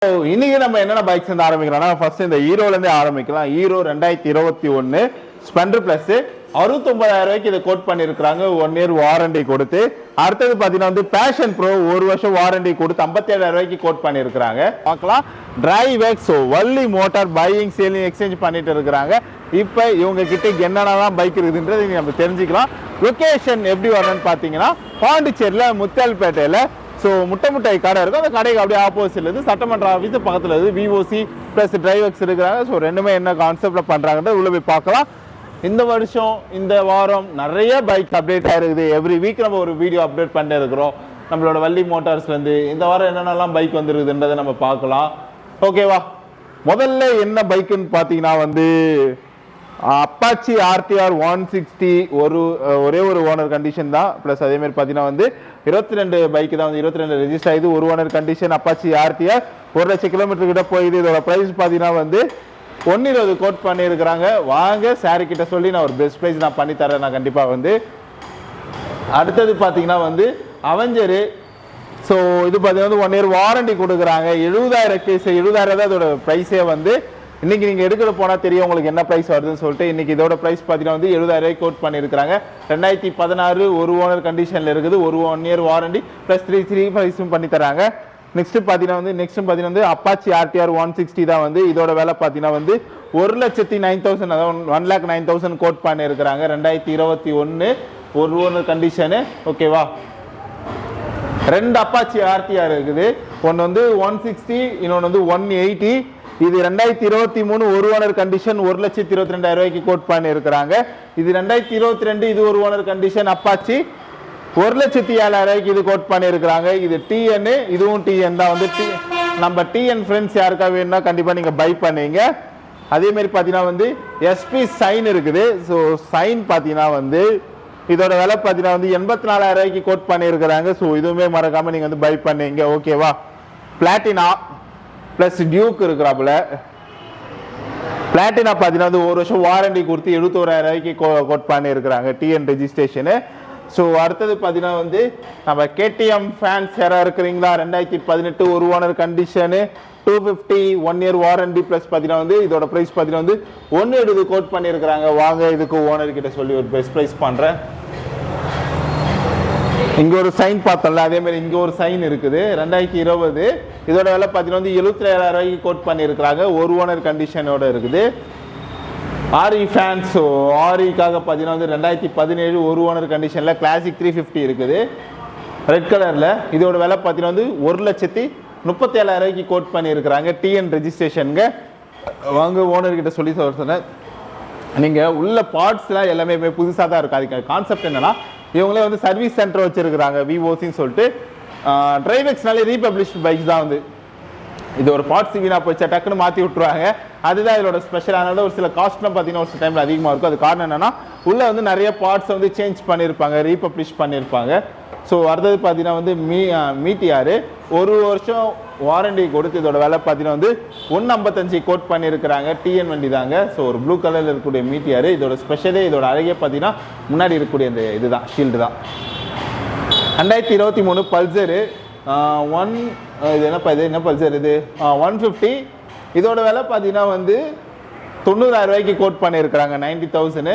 இன்னைக்கு நம்ம என்னென்ன பைக்ஸ் வந்து ஆரம்பிக்கிறோம்னா ஃபர்ஸ்ட் இந்த ஹீரோல இருந்தே ஆரம்பிக்கலாம். ஹீரோ 2021 ஸ்பெண்டர் பிளஸ் 69,000 ரூபாய்க்கு இதை கோட் பண்ணிருக்காங்க. 1 இயர் வாரண்டி கொடுத்து. அடுத்தது பாத்தீங்கன்னா வந்து பேஷன் ப்ரோ 1 வருஷம் வாரண்டி கொடுத்து 57,000 ரூபாய்க்கு கோட் பண்ணிருக்காங்க. பார்க்கலாம் drive X Valli motor buying selling exchange பண்ணிட்டு இருக்கிறாங்க. இப்போ இவங்க கிட்ட என்னென்னலாம் பைக் இருக்குதுன்றது நம்ம தெரிஞ்சுக்கலாம். லொகேஷன் எப்படி வரணும்னு பார்த்தீங்கன்னா பாண்டிச்சேரியில் முத்தால்பேட்டையில் ஸோ முட்டை கடை இருக்கும். அந்த கடைக்கு அப்படியே ஆப்போசிட்ல இருந்து சட்டமன்ற ஆஃபீஸ் பக்கத்தில் இருந்து விஓசி ப்ளஸ் டிரைவர்ஸ் இருக்கிறாங்க. ஸோ ரெண்டுமே என்ன கான்செப்டில் பண்ணுறாங்கன்றது உள்ள போய் பார்க்கலாம். இந்த வருஷம் இந்த வாரம் நிறைய பைக் அப்டேட் ஆயிருக்குது. எவ்ரி வீக் நம்ம ஒரு வீடியோ அப்டேட் பண்ணிட்டு இருக்கிறோம். நம்மளோட வள்ளி மோட்டார்ஸ்லேருந்து இந்த வாரம் என்னென்னலாம் பைக் வந்துருக்குதுன்றதை நம்ம பார்க்கலாம். ஓகேவா, முதல்ல என்ன பைக்குன்னு பார்த்தீங்கன்னா வந்து அப்பாச்சி ஆர்டிஆர் 160 ஒரே ஒரு ஓனர் கண்டிஷன் தான். ப்ளஸ் அதே மாதிரி பார்த்தீங்கன்னா வந்து 22 பைக்கு தான் வந்து 22 ரெஜிஸ்டர் ஆகுது. ஒரு owner condition Apache RTR 1,00,000 kilometre கிட்ட போயிடுது. இதோட ப்ரைஸ் பார்த்தீங்கன்னா வந்து 120 கோட் பண்ணியிருக்கிறாங்க. வாங்க சாரி கிட்ட சொல்லி நான் ஒரு பெஸ்ட் ப்ரைஸ் நான் பண்ணி தரேன் நான் கண்டிப்பாக வந்து. அடுத்தது பார்த்தீங்கன்னா வந்து அவெஞ்சரு. ஸோ இது பார்த்தீங்கன்னா 1 இயர் வாரண்டி கொடுக்குறாங்க. 70,000 கேஸ் 70,000 தான் இதோட ப்ரைஸே வந்து. இன்னைக்கு நீங்கள் எடுக்கிற போனால் தெரியும் உங்களுக்கு என்ன ப்ரைஸ் வருதுன்னு சொல்லிட்டு. இன்னைக்கு இதோட ப்ரைஸ் பார்த்தீங்கன்னா வந்து 70,000 கோட் பண்ணியிருக்காங்க. 2016 ஒரு ஓனர் கண்டிஷனில் இருக்குது. 1 இயர் வாரண்டி ப்ளஸ் 3 ப்ரைஸும் பண்ணி தராங்க. நெக்ஸ்ட் பார்த்தீங்கன்னா வந்து அப்பாச்சி ஆர்டிஆர் 160 தான் வந்து. இதோட விலை பார்த்தீங்கன்னா வந்து 1,09,000 அதாவது 1,09,000 கோட் பண்ணியிருக்கிறாங்க. 2021 ஒரு ஓனர் கண்டிஷனு. ஓகேவா, 2 அப்பாச்சி ஆர்டிஆர் இருக்குது. ஒன்று வந்து 160, இன்னொன்று வந்து 180. இது 2023 ஒரு ஓனர் கண்டிஷன் 1,22,000 ரூபாய்க்கு கோட் பண்ணியிருக்கிறாங்க. இது 2022 இது ஒரு ஓனர் கண்டிஷன் அப்பாச்சி 1,07,000 ரூபாய்க்கு இது கோட் பண்ணியிருக்கிறாங்க. இது டிஎன், இதுவும் டிஎன் தான் வந்து. நம்ம டிஎன் ஃப்ரெண்ட்ஸ் யாருக்கா வேணும்னா கண்டிப்பாக நீங்கள் பை பண்ணுவீங்க. அதே மாதிரி பார்த்தீங்கன்னா வந்து எஸ்பி சைன் இருக்குது. ஸோ சைன் பார்த்தீங்கன்னா வந்து இதோட விலை பார்த்தீங்கன்னா வந்து 84,000 ரூபாய்க்கு கோட் பண்ணியிருக்கிறாங்க. ஸோ இதுவுமே மறக்காமல் நீங்கள் வந்து பை பண்ணுவீங்க. ஓகேவா, பிளாட்டினா ப்ளஸ் டியூக் இருக்கிறாப்புல. பிளாட்டினா பார்த்தீங்கன்னா வந்து 1 வருஷம் வாரண்டி கொடுத்து 71,000 ரூபாய்க்கு கோட் பண்ணியிருக்கிறாங்க டிஎன் ரெஜிஸ்ட்ரேஷனு. ஸோ அடுத்தது பார்த்தீங்கன்னா வந்து நம்ம கேடிஎம் ஃபேன்ஸ் யாராக இருக்கிறீங்களா, 2018 ஒரு owner condition 250 1 year warranty plus பார்த்தீங்கன்னா வந்து இதோட ப்ரைஸ் பார்த்தீங்கன்னா வந்து 170 கோட் பண்ணியிருக்கிறாங்க. வாங்க இதுக்கு ஓனர் கிட்ட சொல்லி ஒரு பெஸ்ட் ப்ரைஸ் பண்ணுறேன். இங்கே ஒரு சைன் பார்த்தோம்ல, அதே மாதிரி இங்கே ஒரு சைன் இருக்குது. 2020 இதோட விலை பார்த்தீங்கன்னா வந்து 77,000 ரூபாய்க்கு கோட் பண்ணியிருக்கிறாங்க. ஒரு ஓனர் கண்டிஷனோட இருக்குது. ஆரி ஃபேன்ஸ் ஆரிக்காக பார்த்தீங்கன்னா வந்து 2017 ஒரு ஓனர் கண்டிஷனில் கிளாசிக் 350 இருக்குது ரெட் கலரில். இதோட விலை பார்த்தீங்கன்னா வந்து 1,37,000 ரூபாய்க்கு கோட் பண்ணியிருக்கிறாங்க டிஎன் ரெஜிஸ்ட்ரேஷனுங்க. வாங்க ஓனர்கிட்ட சொல்லி சொன்னேன். நீங்கள் உள்ள பார்ட்ஸ்லாம் எல்லாமே புதுசாக தான் இருக்கும். அதுக்கு கான்செப்ட் என்னன்னா இவங்களே வந்து சர்வீஸ் சென்டர் வச்சிருக்கிறாங்க விஓசின்னு சொல்லிட்டு. டிரைவெக்ஸ்னாலே ரீபப்ளிஷ்டு பைக்ஸ் தான் வந்து. இது ஒரு பார்ட்ஸ் வீணாக போச்சா டக்குன்னு மாற்றி விட்டுருவாங்க. அதுதான் இதோட ஸ்பெஷல். அதனால ஒரு சில காஸ்ட்லாம் பார்த்தீங்கன்னா ஒரு சில டைமில் அதிகமாக இருக்கும். அது காரணம் என்னன்னா உள்ளே வந்து நிறைய பார்ட்ஸை வந்து சேஞ்ச் பண்ணியிருப்பாங்க, ரீபப்ளிஷ் பண்ணியிருப்பாங்க. ஸோ அடுத்தது பார்த்தீங்கன்னா வந்து மீட்டியார் 1 வருஷம் வாரண்டி கொடுத்து இதோட விலை பார்த்தீங்கன்னா வந்து 155 கோட் பண்ணியிருக்கிறாங்க. டிஎன் வண்டி தாங்க. ஸோ ஒரு ப்ளூ கலரில் இருக்கக்கூடிய மீட்டியார். இதோட ஸ்பெஷலே இதோட அழகே பார்த்தீங்கன்னா முன்னாடி இருக்கக்கூடிய இந்த இதுதான் ஷீல்டு தான். 2023 பல்சரு இது என்ன பல்சர் இது 150. இதோட விலை பார்த்தீங்கன்னா வந்து 90,000 ரூபாய்க்கு கோட் பண்ணியிருக்கிறாங்க. 90,000.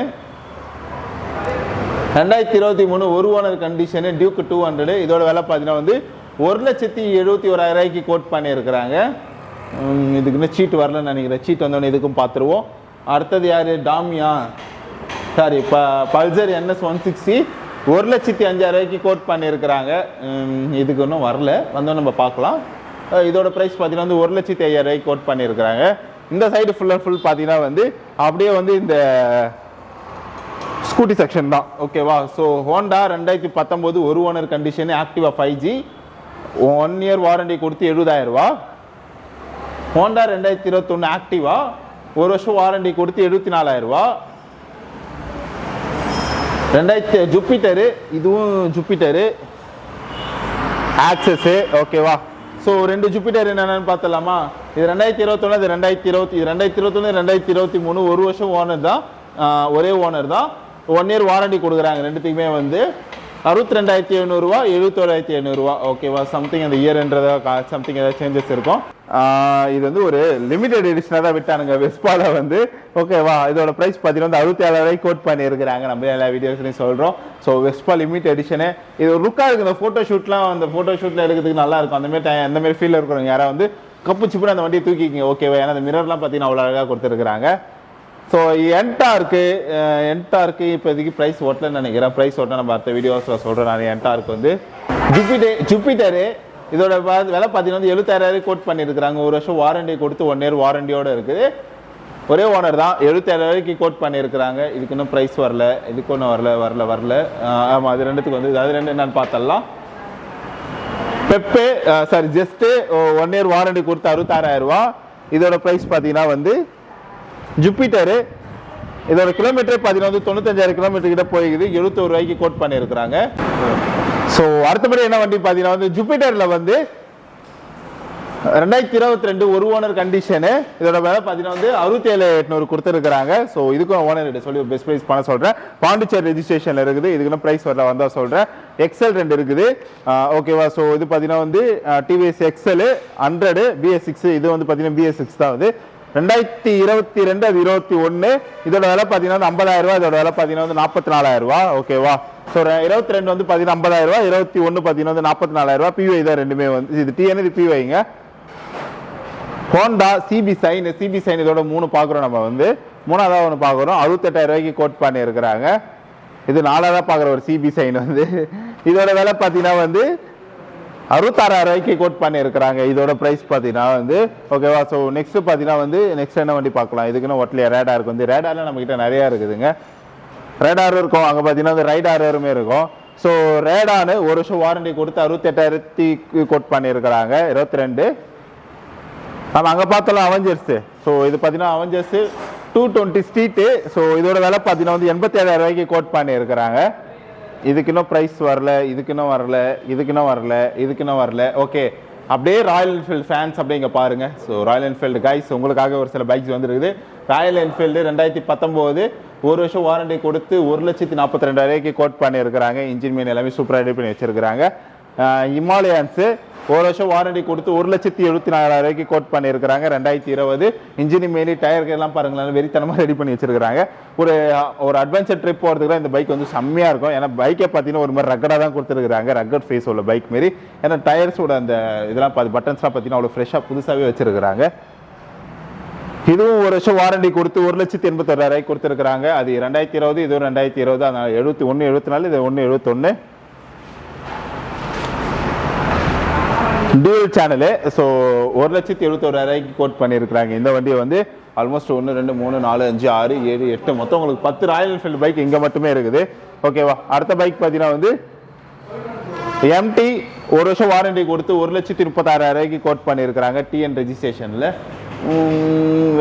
2023 ஒரு ஓனர் கண்டிஷனு டியூக் 200. இதோட விலை பார்த்தீங்கன்னா வந்து 1,71,000 ரூபாய்க்கு கோட் பண்ணியிருக்கிறாங்க. இதுக்குன்னு சீட் வரலன்னு நினைக்கிறேன். சீட் வந்தோடனே இதுக்கும் பார்த்துருவோம். அடுத்தது யார், டாமியா சாரி பல்சர் NS 160 1,05,000 ரூபாய்க்கு கோட் பண்ணியிருக்கிறாங்க. இதுக்கு ஒன்றும் வரல, வந்தோம் நம்ம பார்க்கலாம். இதோட ப்ரைஸ் பார்த்தீங்கன்னா வந்து 1,05,000 ரூபாய்க்கு கோட் பண்ணியிருக்கிறாங்க. இந்த சைடு ஃபுல் அண்ட் ஃபுல் பார்த்தீங்கன்னா வந்து அப்படியே வந்து இந்த ஸ்கூட்டி செக்ஷன் தான். ஓகேவா, ஸோ ஹோண்டா 2019 ஒரு ஓனர் கண்டிஷனு ஆக்டிவா 5G 1 இயர் வாரண்டி கொடுத்து 70,000 ரூபா. ஹோண்டா 2021 ஆக்டிவா 1 வருஷம் வாரண்டி கொடுத்து 74,000 ரூபா. 2000 ஜூபிட்டரு, இதுவும் ஜூபிட்டரு ஆக்சஸ்ஸு. ஓகேவா, ஸோ 2 ஜூபிட்டர் என்னென்னு பார்த்தலாமா. இது 2021 இது 2021 2023 1 வருஷம் ஓனர் தான், ஒரே ஓனர் தான். 1 இயர் வாரண்டி கொடுக்குறாங்க ரெண்டுத்துக்குமே வந்து. 62,700 ரூபா 71,700 ரூபா ஓகேவா சம்திங் அந்த இயர்ன்றதா சம்திங் ஏதாவது சேஞ்சஸ் இருக்கும் இது வந்து ஒரு லிமிடெட் எடிஷனாக தான் விட்டானுங்க வெஸ்பால வந்து ஓகேவா இதோட ப்ரைஸ் பார்த்தீங்கன்னா 67,000 கோட் பண்ணியிருக்கிறாங்க நம்ம எல்லா வீடியோஸ்லையும் சொல்கிறோம் ஸோ வெஸ்பா லிமிட் எடிஷனு இது ஒரு லுக்காக இருக்குது இந்த ஃபோட்டோ ஷூட்லாம் அந்த ஃபோட்டோ ஷூட்டில் எடுக்கிறதுக்கு நல்லா இருக்கும் அந்த மாதிரி ஃபீல் இருக்கிறவங்க யாராவது வந்து கப்பு சிப்புன்னு அந்த வண்டியை தூக்கிக்கிங்க ஓகேவா ஏன்னா அந்த மிரர்லாம் பார்த்தீங்கன்னா அவ்வளோ அழகாக கொடுத்துருக்குறாங்க ஸோ என்டார்க்கு இப்போதைக்கு ப்ரைஸ் ஓட்டலன்னு நினைக்கிறேன் ப்ரைஸ் ஓட்டல நம்ம அடுத்த வீடியோஸில் சொல்கிறேன் நான் என்டார்க்கு வந்து ஜூபிட்டரு இதோட விலை பார்த்தீங்கன்னா 76,000 கோட் பண்ணியிருக்கிறாங்க ஒரு வருஷம் வாரண்டி கொடுத்து 1 இயர் வாரண்டியோடு இருக்குது ஒரே ஓனர் தான் 77,000 கோட் பண்ணியிருக்கிறாங்க இதுக்கு இன்னும் ப்ரைஸ் வரல இதுக்கு ஒன்றும் வரல ஆமாம் அது ரெண்டுத்துக்கு வந்து அது ரெண்டு என்னன்னு பார்த்தலாம் பெப்பே சாரி ஜஸ்ட்டு 1 இயர் வாரண்டி கொடுத்து 66,000 ரூபா இதோட ப்ரைஸ் பார்த்தீங்கன்னா வந்து ஜூபிட்டரு இதோட கிலோமீட்டரே பார்த்தீங்கன்னா வந்து 95,000 கிலோமீட்டர் கிட்ட போயிருக்குது 71 ரூபாய்க்கு கோட் பண்ணியிருக்கிறாங்க ஸோ அடுத்தபடி என்ன வண்டி பார்த்தீங்கன்னா வந்து ஜூபிட்டரில் வந்து 2022 ஒரு ஓனர் கண்டிஷனு இதோட விலை பார்த்தீங்கன்னா வந்து 67,800 கொடுத்துருக்காங்க ஸோ இதுக்கும் ஓனர் சொல்லி பெஸ்ட் ப்ரைஸ் பண்ண சொல்கிறேன் பாண்டிச்சேரி ரெஜிஸ்ட்ரேஷனில் இருக்குது இதுக்குன்னு ப்ரைஸ் வரல வந்தால் சொல்கிறேன் எக்ஸல் 2 இருக்குது ஓகேவா ஸோ இது பார்த்தீங்கன்னா வந்து டிவிஎஸ் எக்ஸல் 100 BS6 இது வந்து பார்த்தீங்கன்னா BS6 தான் வந்து 2022 அது 21 இதோட விலை பார்த்தீங்கன்னா 50,000 ரூபா இதோட விலை பார்த்தீங்கன்னா வந்து 44,000 ரூபா ஓகேவா ஸோ 22 வந்து பார்த்தீங்கன்னா 50,000 ரூபா 21 பார்த்தீங்கன்னா வந்து 44,000 ரூபா பிவை தான் ரெண்டுமே வந்து இது டிஎன் இது பிவைங்க ஹோண்டா சிபி சைன் இதோட 3 பார்க்குறோம் நம்ம வந்து 3ஆவதாக ஒன்று பார்க்குறோம் 68,000 ரூபாய்க்கு கோட் பண்ணியிருக்கிறாங்க இது 4ஆவதாக பார்க்குற ஒரு சிபி சைன் வந்து இதோட விலை பார்த்தீங்கன்னா வந்து 66,000 ரூபாய்க்கு கோட் பண்ணியிருக்கிறாங்க இதோட ப்ரைஸ் பார்த்தீங்கன்னா வந்து ஓகேவா ஸோ நெக்ஸ்ட் பார்த்தீங்கன்னா வந்து நெக்ஸ்ட் என்ன வண்டி பார்க்கலாம் இதுக்குன்னு ஒட்டலையா ரேடாருக்கு வந்து ரேடாரில் நம்மக்கிட்ட நிறையா இருக்குதுங்க ரேடாரும் இருக்கும் அங்கே பார்த்தீங்கன்னா வந்து ரைடாருமே இருக்கும் ஸோ ரேடானு ஒரு வருஷம் வாரண்டி கொடுத்து 68,000 கோட் பண்ணியிருக்கிறாங்க 22 நம்ம அங்கே பார்த்தலாம் அவெஞ்சர்ஸு ஸோ இது பார்த்தீங்கன்னா அவெஞ்சர்ஸு 220 ஸ்ட்ரீட்டு ஸோ இதோட விலை பார்த்தீங்கன்னா வந்து 87,000 ரூபாய்க்கு கோட் பண்ணியிருக்கிறாங்க இதுக்கு இன்னும் ப்ரைஸ் வரல இதுக்கு இன்னும் வரல ஓகே அப்படியே ராயல் என்ஃபீல்டு ஃபேன்ஸ் அப்படியே இங்கே பாருங்கள் ஸோ ராயல் என்ஃபீல்டு கைஸ் உங்களுக்காக ஒரு சில பைக்ஸ் வந்துருக்குது ராயல் என்ஃபீல்டு 2019 ஒரு வருஷம் வாரண்டி கொடுத்து 1,42,000 கோட் பண்ணியிருக்கிறாங்க இன்ஜின் மீன் எல்லாமே சூப்பராக ரெடி பண்ணி வச்சிருக்கிறாங்க ஹிமாலயன்ஸு ஒரு வருஷம் வாரண்டி கொடுத்து 1,74,000 கோட் பண்ணியிருக்கிறாங்க 2020 இன்ஜின் மேலி டயர்கள் எல்லாம் பாருங்களேன் வெறித்தனமாக ரெடி பண்ணி வச்சிருக்காங்க ஒரு அட்வென்ச்சர் ட்ரிப் போகிறதுக்கு இந்த பைக் வந்து செம்மையாக இருக்கும் ஏன்னா பைக்கை பார்த்தீங்கன்னா ஒரு மாதிரி ரக்கடாக தான் கொடுத்துருக்காங்க ரக்கட் ஃபேஸ் உள்ள பைக் மாரி ஏன்னா டயர்ஸோட அந்த இதெல்லாம் பட்டன்ஸ்லாம் பார்த்தீங்கன்னா அவ்வளோ ஃப்ரெஷ்ஷாக புதுசாகவே வச்சிருக்கிறாங்க இதுவும் ஒரு வருஷம் வாரண்டி கொடுத்து 1,81,000 கொடுத்துருக்காங்க அது 2020 இதுவும் 2020 அதனால 71 74 இது 171 டியூல் சேனலு ஸோ 1,71,000 கோட் பண்ணியிருக்கிறாங்க இந்த வண்டியை வந்து ஆல்மோஸ்ட் 1 2 3 4 5 6 7 8 மொத்தம் உங்களுக்கு 10 ராயல் என்ஃபீல்டு பைக் இங்கே மட்டுமே இருக்குது ஓகேவா அடுத்த பைக் பார்த்தீங்கன்னா வந்து எம்டி ஒரு வருஷம் வாரண்டி கொடுத்து 1,36,000 கோட் பண்ணியிருக்கிறாங்க டிஎன் ரெஜிஸ்ட்ரேஷனில்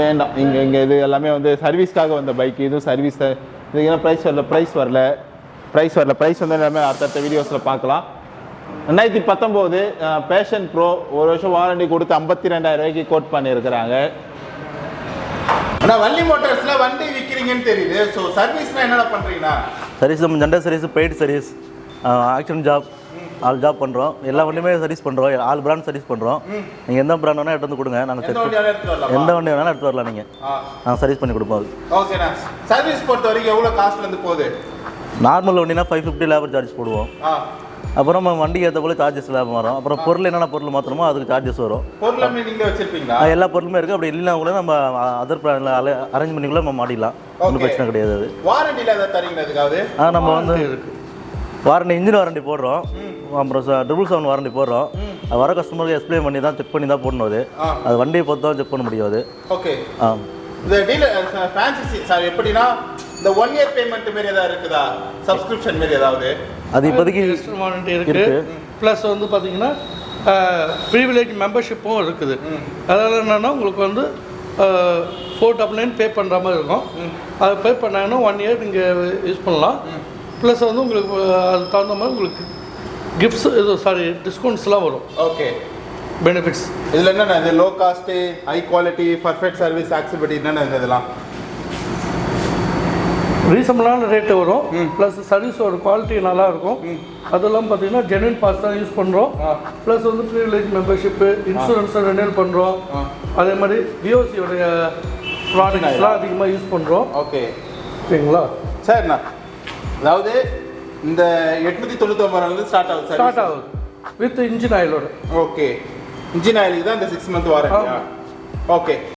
வேண்டாம் இங்கே இது எல்லாமே வந்து சர்வீஸ்க்காக வந்த பைக் இதுவும் சர்வீஸ் இதுக்கு என்ன ப்ரைஸ் வரல ப்ரைஸ் வந்து எல்லாமே அடுத்த வீடியோஸில் பார்க்கலாம் 2019 பேஷன் ப்ரோ ஒரு வருஷம் வாரண்டி கொடுத்து 52,000 கோட் பண்ணியிருக்கிறாங்க ஆனால் வள்ளி மோட்டார்ஸில் வண்டி விற்கிறீங்கன்னு தெரியுது ஸோ சர்வீஸ்னால் என்னென்ன பண்ணுறீங்கன்னா சர்வீஸ் நம்ம gender service paid service action job all job பண்ணுறோம் எல்லா வண்டியுமே சர்வீஸ் பண்ணுறோம் ஆல் பிராண்ட் சர்வீஸ் பண்ணுறோம் நீங்கள் எந்த பிராண்ட் வேணால் எடுத்து வந்து கொடுங்க நாங்கள் எந்த வண்டி வேணாலும் எடுத்து வரலாம் நீங்கள் நாங்கள் சர்வீஸ் பண்ணி கொடுப்போம் ஓகேண்ணா சர்வீஸ் பொறுத்த வரைக்கும் எவ்வளோ காஸ்ட்லேருந்து போகுது நார்மல் வண்டினா 550 லேபர் சார்ஜ் போடுவோம் அப்புறம் நம்ம வண்டிக்கு ஏற்ற போல சார்ஜஸ் லேபர் வரும் அப்புறம் பொருள் என்னென்ன பொருள் மாற்றணுமோ அதுக்கு சார்ஜஸ் வரும் எல்லா பொருளுமே இருக்குது அப்படி இல்லைனா கூட நம்ம அதர் பிராண்டில் அரேஞ்ச் பண்ணிக்குள்ள நம்ம மாட்டிடலாம் ஒன்றும் பிரச்சனை கிடையாது அது நம்ம வந்து வாரண்டி இன்ஜின் வாரண்டி போடுறோம் அப்புறம் 777 வாரண்டி போடுறோம் அது வர கஸ்டமருக்கு எக்ஸ்பிளைன் பண்ணி தான் செக் பண்ணி தான் போடணும் அது வண்டியை பொறுத்து தான் செக் பண்ண முடியாது ஓகே இந்த டீலர் ஃபேன்சி சார் எப்படின்னா இந்த 1 இயர் பேமெண்ட் மாதிரி ஏதாவது இருக்குதா சப்ஸ்கிரிப்ஷன் மாதிரி ஏதாவது அது இப்போதைக்கு வாரண்டி இருக்குது ப்ளஸ் வந்து பார்த்தீங்கன்னா ப்ரீவிலேஜ் மெம்பர்ஷிப்பும் இருக்குது அதனால் என்னென்னா உங்களுக்கு வந்து 499 பே பண்ணுற மாதிரி இருக்கும் அதை பே பண்ணாங்கன்னா 1 இயர் நீங்கள் யூஸ் பண்ணலாம் ப்ளஸ் வந்து உங்களுக்கு அது தகுந்த மாதிரி உங்களுக்கு கிஃப்ட்ஸ் டிஸ்கவுண்ட்ஸ்லாம் வரும் ஓகே பெனிஃபிட்ஸ் இதில் என்னென்ன இது low cost high quality perfect service accessibility என்னென்ன இதெல்லாம் ரீசனபிளான ரேட்டு வரும் ப்ளஸ் சர்வீஸ் ஒரு குவாலிட்டி நல்லா இருக்கும். அதெல்லாம் பார்த்தீங்கன்னா ஜென்யூன் பாஸ் தான் யூஸ் பண்ணுறோம். ப்ளஸ் வந்து ப்ரிவிலேஜ் மெம்பர்ஷிப்பு, இன்சூரன்ஸை ரெனியூல் பண்ணுறோம். அதே மாதிரி விஓசியோடைய ப்ராடக்ட்ஸ்லாம் அதிகமாக யூஸ் பண்ணுறோம். ஓகேங்களா சரிண்ணா? அதாவது இந்த 899 ஸ்டார்ட் ஆகுது வித் இன்ஜின் ஆயிலோட. ஓகே, இன்ஜின் ஆயிலுக்கு தான் இந்த 6 மந்த் வாரண்டியா? ஓகே.